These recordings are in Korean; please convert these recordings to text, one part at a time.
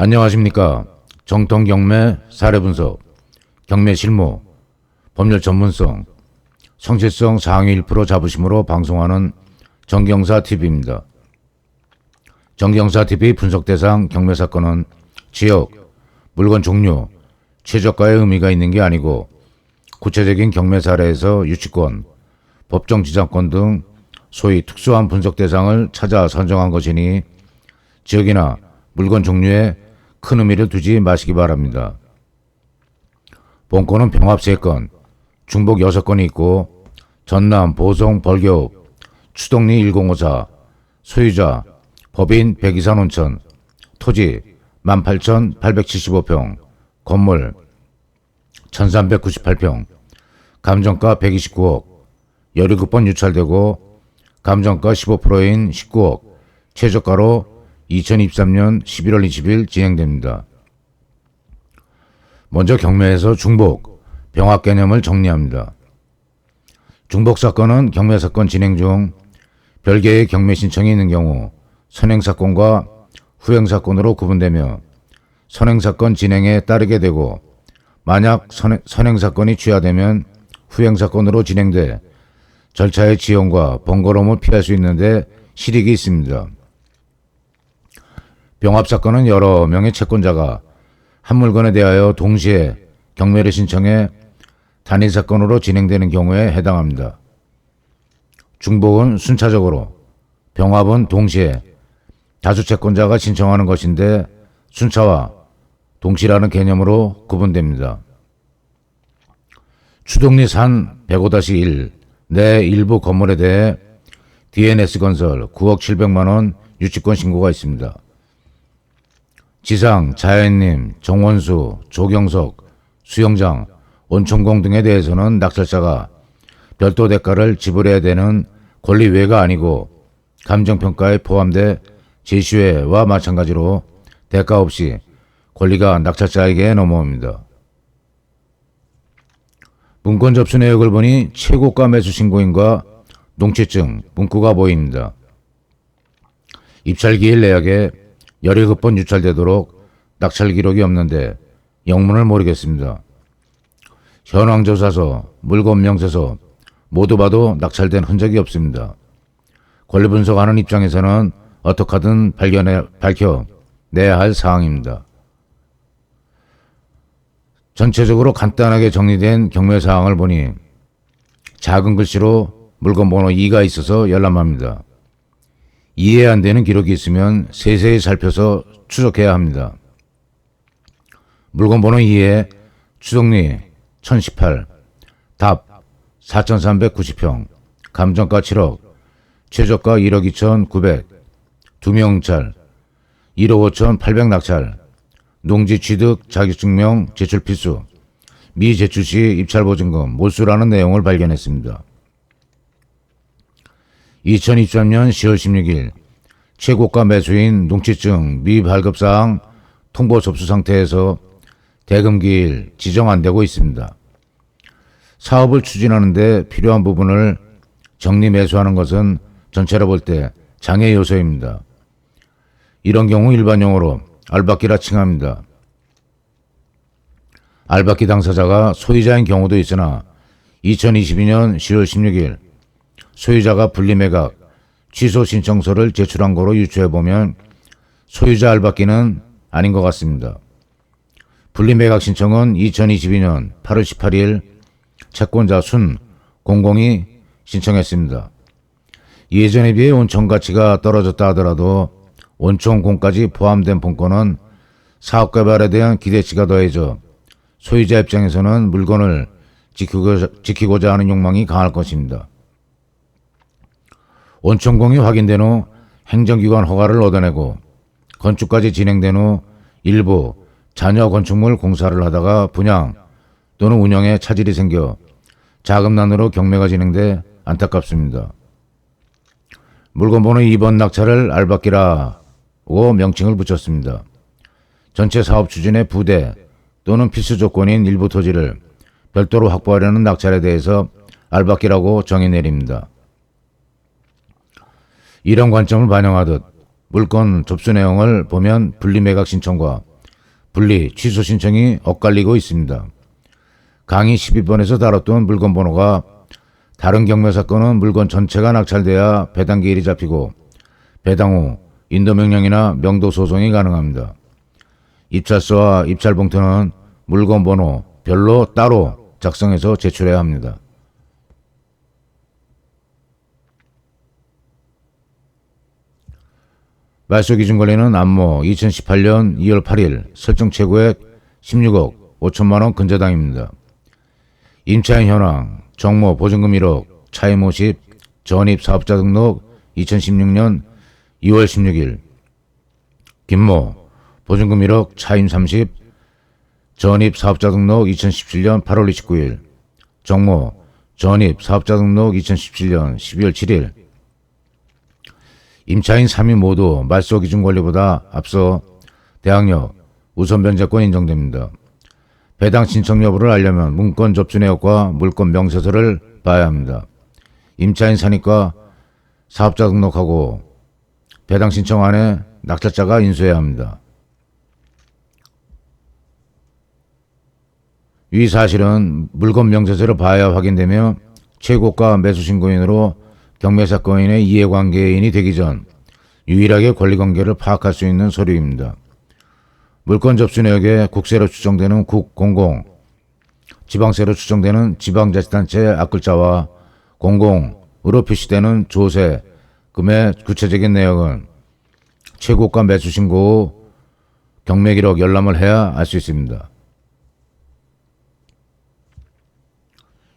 안녕하십니까. 정통 경매 사례 분석, 경매 실무, 법률 전문성, 성실성 상위 1% 자부심으로 방송하는 정경사TV입니다. 정경사TV 분석 대상 경매 사건은 지역, 물건 종류, 최저가의 의미가 있는 게 아니고 구체적인 경매 사례에서 유치권, 법정 지장권 등 소위 특수한 분석 대상을 찾아 선정한 것이니 지역이나 물건 종류에 큰 의미를 두지 마시기 바랍니다. 본건은 병합 3건, 중복 6건이 있고 전남 보성 벌교읍 추동리 1054, 소유자 법인 백이산 온천, 토지 18,875평, 건물 1,398평, 감정가 129억, 17번 유찰되고 감정가 15%인 19억, 최저가로 2023년 11월 20일 진행됩니다. 먼저 경매에서 중복, 병합 개념을 정리합니다. 중복 사건은 경매 사건 진행 중 별개의 경매 신청이 있는 경우 선행 사건과 후행 사건으로 구분되며 선행 사건 진행에 따르게 되고 만약 선행 사건이 취하되면 후행 사건으로 진행돼 절차의 지연과 번거로움을 피할 수 있는데 실익이 있습니다. 병합 사건은 여러 명의 채권자가 한 물건에 대하여 동시에 경매를 신청해 단일 사건으로 진행되는 경우에 해당합니다. 중복은 순차적으로, 병합은 동시에 다수 채권자가 신청하는 것인데 순차와 동시라는 개념으로 구분됩니다. 추동리 산 105-1 내 일부 건물에 대해 DNS건설 9억 700만원 유치권 신고가 있습니다. 지상, 자연님, 정원수, 조경석, 수영장, 온천공 등에 대해서는 낙찰자가 별도 대가를 지불해야 되는 권리외가 아니고 감정평가에 포함돼 제시외와 마찬가지로 대가 없이 권리가 낙찰자에게 넘어옵니다. 문건 접수 내역을 보니 최고가 매수 신고인과 농취증, 문구가 보입니다. 입찰기일 내역에 17번 유찰되도록 낙찰 기록이 없는데 영문을 모르겠습니다. 현황조사서, 물건명세서 모두 봐도 낙찰된 흔적이 없습니다. 권리 분석하는 입장에서는 어떻게든 밝혀내야 할 사항입니다. 전체적으로 간단하게 정리된 경매 사항을 보니 작은 글씨로 물건 번호 2가 있어서 열람합니다. 이해 안 되는 기록이 있으면 세세히 살펴서 추적해야 합니다. 물건 번호 2에 추동리 1018, 답 4,390평, 감정가 7억, 최저가 1억 2,900, 2명 응찰, 1억 5,800 낙찰, 농지 취득 자격증명 제출 필수, 미제출 시 입찰보증금 몰수라는 내용을 발견했습니다. 2023년 10월 16일 최고가 매수인 농취증 미발급사항 통보 접수 상태에서 대금기일 지정 안 되고 있습니다. 사업을 추진하는데 필요한 부분을 정리 매수하는 것은 전체로 볼 때 장애 요소입니다. 이런 경우 일반 용어로 알박기라 칭합니다. 알박기 당사자가 소유자인 경우도 있으나 2022년 10월 16일 소유자가 분리매각, 취소 신청서를 제출한 거로 유추해보면 소유자 알박기는 아닌 것 같습니다. 분리매각 신청은 2022년 8월 18일 채권자 순 공공이 신청했습니다. 예전에 비해 온천 가치가 떨어졌다 하더라도 온천공까지 포함된 본건은 사업개발에 대한 기대치가 더해져 소유자 입장에서는 물건을 지키고자 하는 욕망이 강할 것입니다. 온천공이 확인된 후 행정기관 허가를 얻어내고 건축까지 진행된 후 일부 잔여 건축물 공사를 하다가 분양 또는 운영에 차질이 생겨 자금난으로 경매가 진행돼 안타깝습니다. 물건 번호 2번 낙찰을 알박기라고 명칭을 붙였습니다. 전체 사업 추진의 부대 또는 필수 조건인 일부 토지를 별도로 확보하려는 낙찰에 대해서 알박기라고 정의 내립니다. 이런 관점을 반영하듯 물건 접수 내용을 보면 분리매각 신청과 분리, 취소 신청이 엇갈리고 있습니다. 강의 12번에서 다뤘던 물건 번호가 다른 경매 사건은 물건 전체가 낙찰돼야 배당 기일이 잡히고 배당 후 인도 명령이나 명도 소송이 가능합니다. 입찰서와 입찰 봉투는 물건 번호 별로 따로 작성해서 제출해야 합니다. 말소 기준 권리는 안모 2018년 2월 8일 설정 최고액 16억 5천만 원 근저당입니다. 임차인 현황, 정모 보증금 1억, 차임 50, 전입 사업자 등록 2016년 2월 16일, 김모 보증금 1억, 차임 30, 전입 사업자 등록 2017년 8월 29일, 정모 전입 사업자 등록 2017년 12월 7일. 임차인 3인 모두 말소 기준 권리보다 앞서 대항력 우선 변제권 인정됩니다. 배당 신청 여부를 알려면 문건 접수 내역과 물건 명세서를 봐야 합니다. 임차인 산입과 사업자 등록하고 배당 신청 안에 낙찰자가 인수해야 합니다. 위 사실은 물건 명세서를 봐야 확인되며 최고가 매수 신고인으로 경매사건인의 이해관계인이 되기 전 유일하게 권리관계를 파악할 수 있는 서류입니다. 물건 접수 내역에 국세로 추정되는 국공공, 지방세로 추정되는 지방자치단체 앞글자와 공공으로 표시되는 조세, 금의 구체적인 내역은 최고가 매수 신고 후 경매기록 열람을 해야 알 수 있습니다.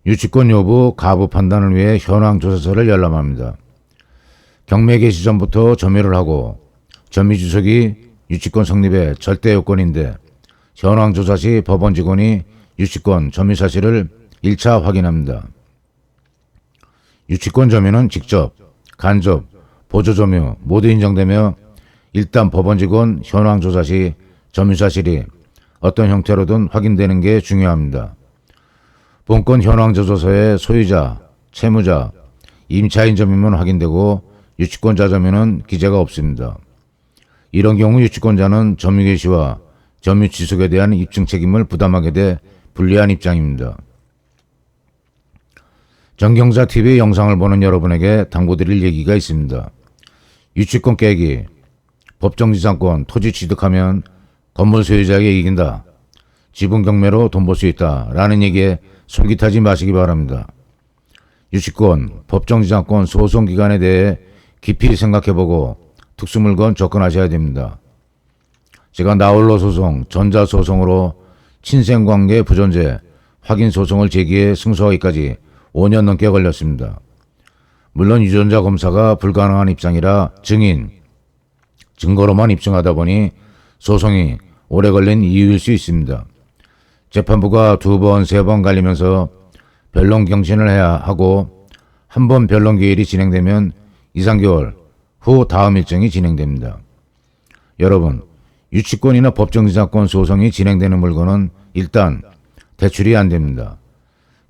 유치권 여부 가부 판단을 위해 현황조사서를 열람합니다. 경매 개시 전부터 점유를 하고 점유 주석이 유치권 성립의 절대 요건인데 현황조사 시 법원 직원이 유치권 점유 사실을 1차 확인합니다. 유치권 점유는 직접, 간접, 보조 점유 모두 인정되며 일단 법원 직원 현황조사 시 점유 사실이 어떤 형태로든 확인되는 게 중요합니다. 본건 현황조사서의 소유자, 채무자, 임차인 점유는 확인되고 유치권자 점유는 기재가 없습니다. 이런 경우 유치권자는 점유 개시와 점유 지속에 대한 입증 책임을 부담하게 돼 불리한 입장입니다. 정경사TV 영상을 보는 여러분에게 당부드릴 얘기가 있습니다. 유치권 깨기, 법정지상권, 토지 취득하면 건물 소유자에게 이긴다. 지분 경매로 돈 벌 수 있다. 라는 얘기에 솔깃하지 마시기 바랍니다. 유치권, 법정지상권 소송기간에 대해 깊이 생각해보고 특수물건 접근하셔야 됩니다. 제가 나홀로 소송, 전자소송으로 친생관계 부존재, 확인소송을 제기해 승소하기까지 5년 넘게 걸렸습니다. 물론 유전자 검사가 불가능한 입장이라 증인, 증거로만 입증하다 보니 소송이 오래 걸린 이유일 수 있습니다. 재판부가 2번, 3번 갈리면서 변론 경신을 해야 하고 한 번 변론 기일이 진행되면 2, 3개월 후 다음 일정이 진행됩니다. 여러분, 유치권이나 법정지상권 소송이 진행되는 물건은 일단 대출이 안 됩니다.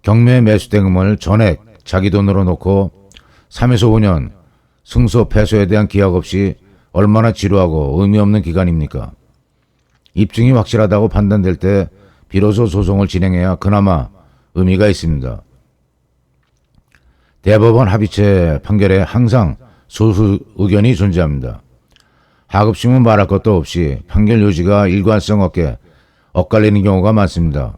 경매 매수대금을 전액 자기 돈으로 놓고 3에서 5년 승소 패소에 대한 기약 없이 얼마나 지루하고 의미 없는 기간입니까? 입증이 확실하다고 판단될 때 비로소 소송을 진행해야 그나마 의미가 있습니다. 대법원 합의체 판결에 항상 소수 의견이 존재합니다. 하급심은 말할 것도 없이 판결 요지가 일관성 없게 엇갈리는 경우가 많습니다.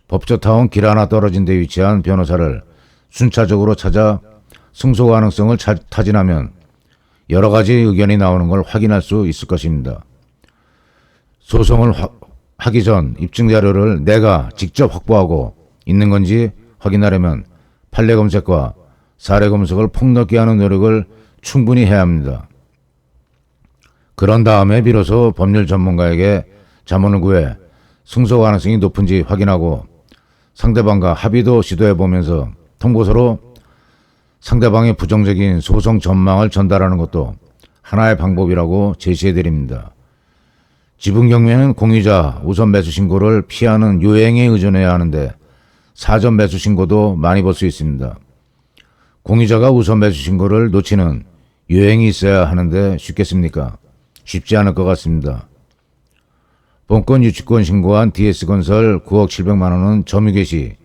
법조타운 길 하나 떨어진 데 위치한 변호사를 순차적으로 찾아 승소 가능성을 타진하면 여러 가지 의견이 나오는 걸 확인할 수 있을 것입니다. 소송을 하기 전 입증 자료를 내가 직접 확보하고 있는 건지 확인하려면 판례 검색과 사례 검색을 폭넓게 하는 노력을 충분히 해야 합니다. 그런 다음에 비로소 법률 전문가에게 자문을 구해 승소 가능성이 높은지 확인하고 상대방과 합의도 시도해보면서 통보서로 상대방의 부정적인 소송 전망을 전달하는 것도 하나의 방법이라고 제시해드립니다. 지분 경매는 공유자 우선 매수 신고를 피하는 요행에 의존해야 하는데 사전 매수 신고도 많이 볼 수 있습니다. 공유자가 우선 매수 신고를 놓치는 요행이 있어야 하는데 쉽겠습니까? 쉽지 않을 것 같습니다. 본건 유치권 신고한 DS건설 9억 700만 원은 점유 개시,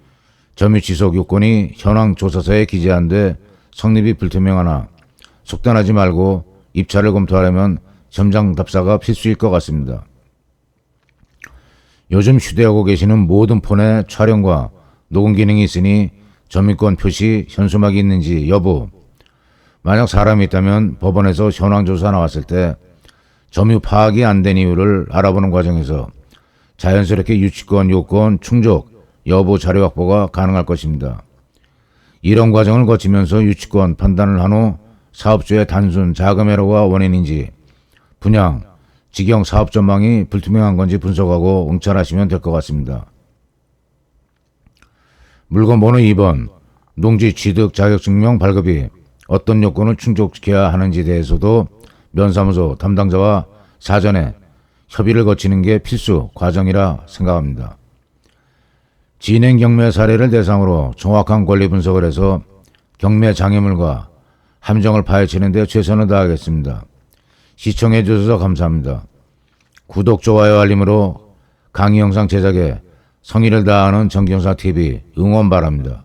점유 지속 요건이 현황 조사서에 기재한데 성립이 불투명하나 속단하지 말고 입찰을 검토하려면 점장 답사가 필수일 것 같습니다. 요즘 휴대하고 계시는 모든 폰에 촬영과 녹음 기능이 있으니 점유권 표시 현수막이 있는지 여부, 만약 사람이 있다면 법원에서 현황조사 나왔을 때 점유 파악이 안 된 이유를 알아보는 과정에서 자연스럽게 유치권 요건 충족 여부 자료 확보가 가능할 것입니다. 이런 과정을 거치면서 유치권 판단을 한 후 사업주의 단순 자금 회로가 원인인지 분양, 직영 사업 전망이 불투명한 건지 분석하고 응찰하시면 될 것 같습니다. 물건 번호 2번, 농지 취득 자격증명 발급이 어떤 요건을 충족시켜야 하는지에 대해서도 면사무소 담당자와 사전에 협의를 거치는 게 필수 과정이라 생각합니다. 진행 경매 사례를 대상으로 정확한 권리 분석을 해서 경매 장애물과 함정을 파헤치는 데 최선을 다하겠습니다. 시청해 주셔서 감사합니다. 구독, 좋아요, 알림으로 강의 영상 제작에 성의를 다하는 정경사TV 응원 바랍니다.